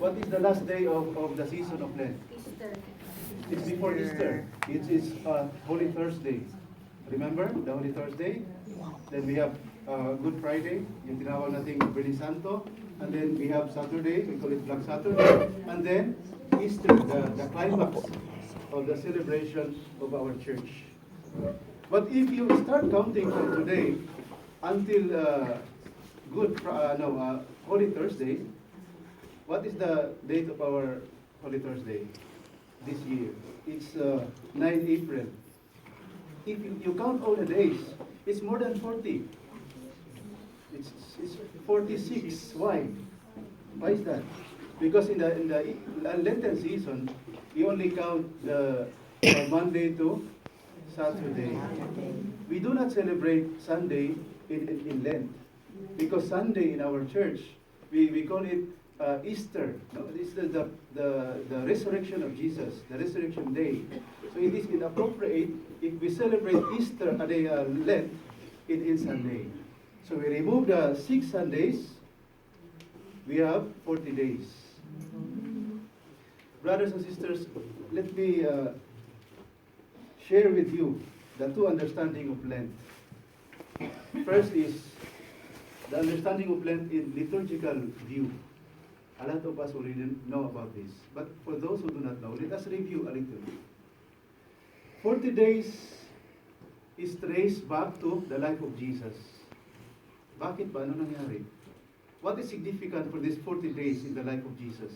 What is the last day of the season of Lent? Easter. It's before Easter. It is Holy Thursday. Remember the Holy Thursday? Then we have Good Friday, yung tinawag nating Birthday Santo. And then we have Saturday, we call it Black Saturday. And then Easter, the climax of the celebration of our church. But if you start counting from today until Holy Thursday, what is the date of our Holy Thursday this year? It's 9 April. If you count all the days, it's more than 40. It's 46. Why? Why is that? Because in the Lenten season, we only count the Monday to Saturday. We do not celebrate Sunday in Lent, because Sunday in our church we call it Easter. No? It's the resurrection of Jesus, the resurrection day. So it is inappropriate if we celebrate Easter at a Lent in Sunday. So we remove the 6 Sundays, we have 40 days. Brothers and sisters, let me share with you the two understanding of Lent. First is the understanding of Lent in liturgical view. A lot of us already know about this. But for those who do not know, let us review a little. 40 days is traced back to the life of Jesus. Bakit ba? Ano nangyari? What is significant for these 40 days in the life of Jesus?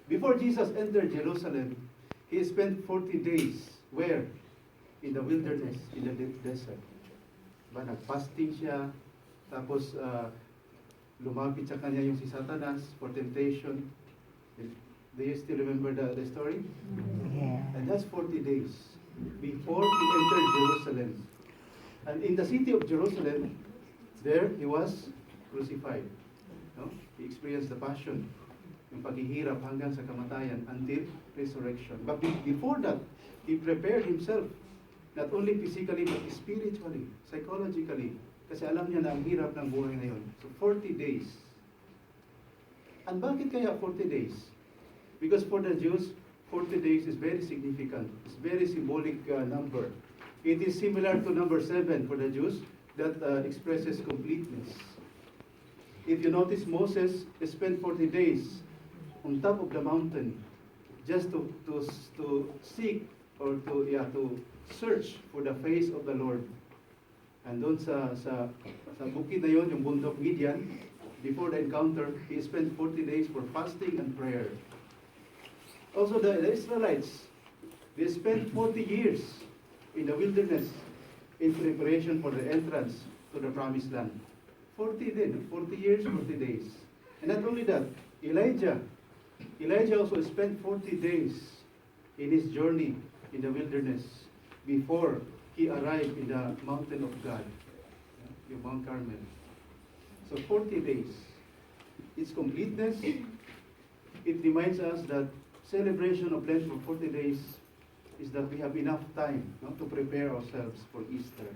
Before Jesus entered Jerusalem, he spent 40 days where? In the wilderness, in the desert. Ba, nag-fasting siya, tapos lumapit sa kanya yung si Satanas for temptation. Do you still remember the story? Yeah. And that's 40 days before he entered Jerusalem. And in the city of Jerusalem, there he was crucified. No? He experienced the passion, yung paghihirap hanggang sa kamatayan until resurrection. But before that, he prepared himself, not only physically but spiritually, psychologically. Kasi alam niya na ang hirap ng buhay ngayon. So 40 days. And bakit kaya 40 days? Because for the Jews, 40 days is very significant. It's very symbolic number. It is similar to number 7 for the Jews that expresses completeness. If you notice, Moses spent 40 days on top of the mountain just to seek or to search for the face of the Lord. And doon sa bukid na yon, yung bundok Midian, before the encounter, he spent 40 days for fasting and prayer. Also the Israelites, they spent 40 years in the wilderness in preparation for the entrance to the promised land. 40 years, 40 days. And not only that, Elijah also spent 40 days in his journey in the wilderness before he arrived in the mountain of God, yung Mount Carmel. So 40 days. Its completeness, it reminds us that celebration of Lent for 40 days is that we have enough time, no, to prepare ourselves for Easter.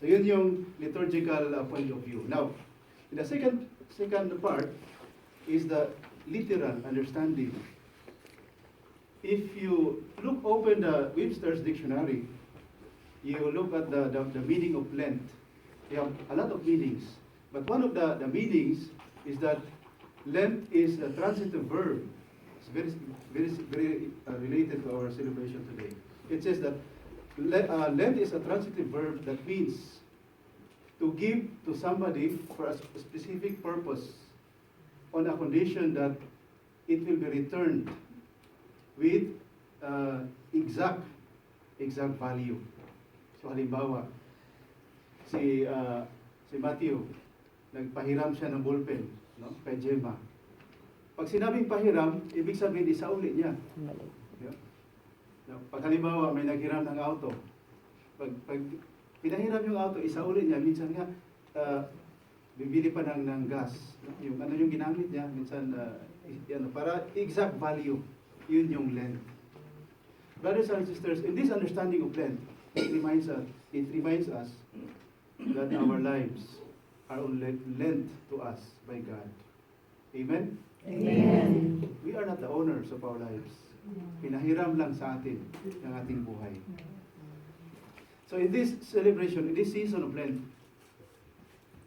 So yun yung liturgical point of view. Now, the second part is the literal understanding. If you open the Webster's dictionary, you look at the meaning of Lent. They have a lot of meanings. But one of the meanings is that Lent is a transitive verb. It's very related to our celebration today. It says that Lent is a transitive verb that means to give to somebody for a specific purpose on a condition that it will be returned with exact value. So halimbawa, si Matthew, nagpahiram siya ng ballpen, no, kay Gemma. Pag sinabing pahiram, ibig sabihin isauli niya. Yeah? Pag halimbawa may naghiram ng auto, pag pinahiram yung auto, isauli niya, minsan nga bibili pa ng gas. Yung ano yung ginamit niya, minsan para exact value, yun yung Lent. Brothers and sisters, in this understanding of Lent, it reminds us that our lives are on Lent to us by God. Amen? Amen. we are not the owners of our lives. Pinahiram lang sa atin ng ating buhay. So in this celebration, in this season of Lent,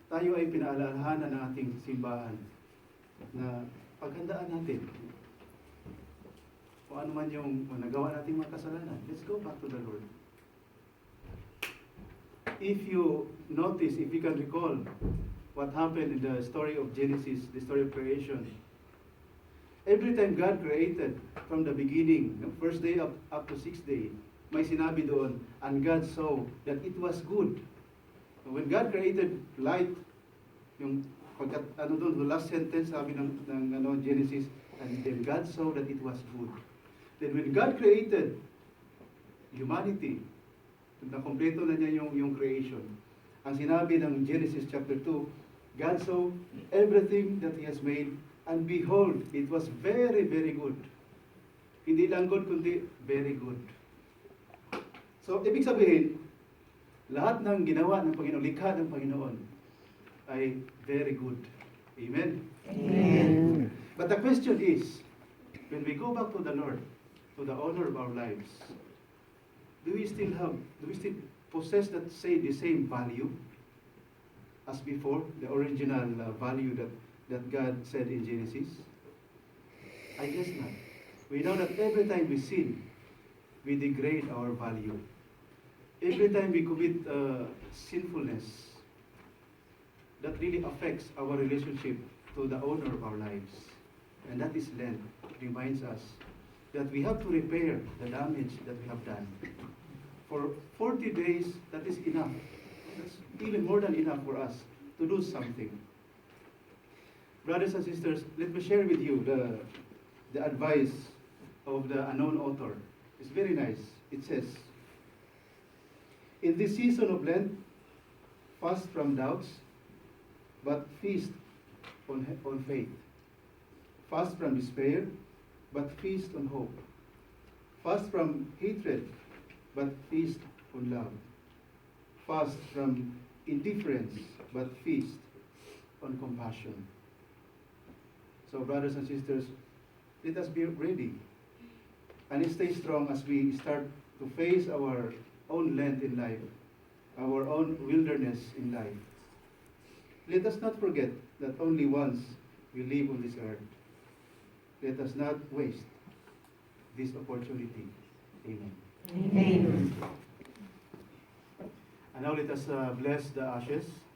tayo ay pinaalalahanan ng ating simbahan na paghandaan natin kung ano man yung nagawa nating mga kasalanan. Let's go back to the Lord. If you notice, if you can recall what happened in the story of Genesis, the story of creation, every time God created from the beginning, first day up to sixth day, may sinabi doon, and God saw that it was good. When God created light, yung pagkat ano doon, the last sentence sabi ng Genesis, and then God saw that it was good. Then when God created humanity, nakompleto na niya yung creation. Ang sinabi ng Genesis chapter 2, God saw everything that He has made, and behold, it was very, very good. Hindi lang good, kundi very good. So, ibig sabihin, lahat ng ginawa ng Panginoon, likha ng Panginoon, ay very good. Amen? Amen. But the question is, when we go back to the Lord, to the owner of our lives, do we still possess the same value as before, the original value that God said in Genesis? I guess not. We know that every time we sin, we degrade our value. Every time we commit sinfulness, that really affects our relationship to the owner of our lives. And that is Lent. It reminds us that we have to repair the damage that we have done. For 40 days, that is enough. That's even more than enough for us to do something. Brothers and sisters, let me share with you the advice of the unknown author. It's very nice. It says, in this season of Lent, fast from doubts, but feast on faith. Fast from despair, but feast on hope. Fast from hatred, but feast on love. Fast from indifference, but feast on compassion. So, brothers and sisters, let us be ready and stay strong as we start to face our own Lent in life, our own wilderness in life. Let us not forget that only once we live on this earth. Let us not waste this opportunity. Amen. Amen. And now let us bless the ashes.